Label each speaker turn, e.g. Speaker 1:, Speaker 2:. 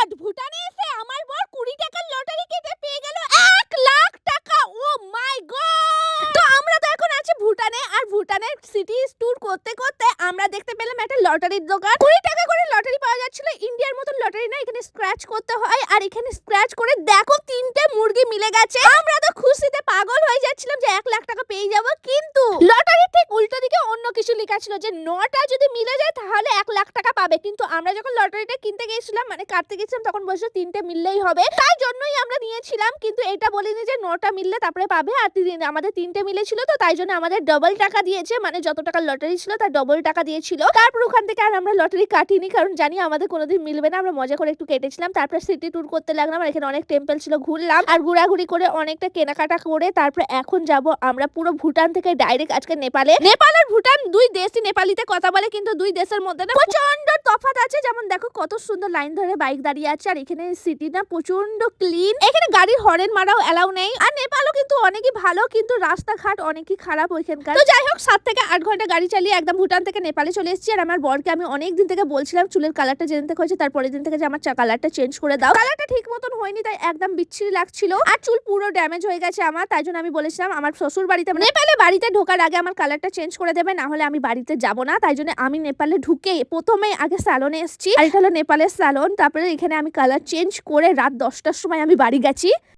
Speaker 1: God, ভুটানে এসে আমার বর 20 টাকার লটারি কেটে পেয়ে গেল 1 লাখ টাকা। ও মাই গড। তো আমরা তো এখন আছি ভুটানে, আর ভুটানের সিটি ট্যুর করতে করতে আমরা দেখতে পেলাম একটা লটারির দোকান। 20 টাকা করে লটারি পাওয়া যাচ্ছিল। ইন্ডিয়ার মতন লটারি না, এখানে স্ক্র্যাচ করতে হয়, আর এখানে স্ক্র্যাচ করে দেখো 3টে মুরগি মিলে গেছে। আমরা তো খুশিতে পাগল হয়ে যাচ্ছিলাম যে 1 লাখ টাকা পেয়ে যাবো, কিন্তু লটারির ঠিক উল্টো দিকে অন্য কিছু লেখা ছিল যে 9টা যদি মিলে যায় তাহলে 1 লাখ টাকা পাবে। কিন্তু আমরা যখন লটারিটা কিনতে গেছিলাম, মানে কাটতে গেছিলাম, তখন বলছিল 3টে মিললেই হবে, তাই জন্যই আমরা নিয়েছিলাম। কিন্তু এটা বলিনি যে 9টা মিললে তারপরে পাবে, আর আমাদের 3টে মিলেছিল, তো তাই জন্য আমাদের ডবল টাকা দিয়েছে, মানে যত টাকা লটারি ছিল তার ডবল টাকা দিয়েছিল। তারপর ওখান থেকে আর আমরা লটারি কাটিনি, কারণ জানি আমাদের কোনোদিন মিলবে না। আমরা মজা করে একটু কেটেছিলাম, তারপর সিটি ট্যুর করতে লাগলাম, আর এখানে অনেক টেম্পল ছিল, ঘুরলাম, আর ঘোরাঘুরি করে অনেকটা কেনাকাটা করে তারপর এখন যাব আমরা পুরো ভুটান থেকে ডাইরেক্ট আজকে নেপালে। নেপাল আর ভুটান দুই দেশই নেপালিতে কথা বলে, কিন্তু দুই দেশের মধ্যে না প্রচন্ড তফাৎ আছে। যেমন দেখো কত সুন্দর লাইন ধরে বাইক দাঁড়িয়ে আছে, আর এখানে সিটি না প্রচন্ড ক্লিন, এখানে গাড়ির হর্ন মারাও এলাও নেই। আর নেপালও কিন্তু অনেকই ভালো, কিন্তু রাস্তাঘাট অনেকই খারাপ ওইখানকার। তো যাই হোক, 7 থেকে 8 ঘন্টা গাড়ি চালিয়ে একদম ভুটান থেকে নেপালে চলে এসেছি। আর আমার বরকে আমি অনেক দিন থেকে বলছিলাম চুলের কালারটা চেঞ্জ হয়েছে, তারপরের দিন থেকে যে আমার কালারটা চেঞ্জ করে দাও। কালারটা ঠিক মতন হয়নি, তাই একদম বিচ্ছিরি লাগছিল, আর চুল পুরো ড্যামেজ হয়ে গেছে আমার। তাই জন্য আমি বলেছিলাম আমার শ্বশুর বাড়িতে, নেপালে বাড়িতে ঢোকার আগে আমার কালারটা চেঞ্জ করে দেবে, না হলে আমি বাড়িতে যাব না। তাই জন্য আমি নেপালে ঢুকে প্রথমে আগে স্যালনে এসেছি, আর এটা হলো নেপালের স্যালন। তারপরে এখানে আমি কালার চেঞ্জ করে রাত 10টার সময় আমি বাড়ি গেছি।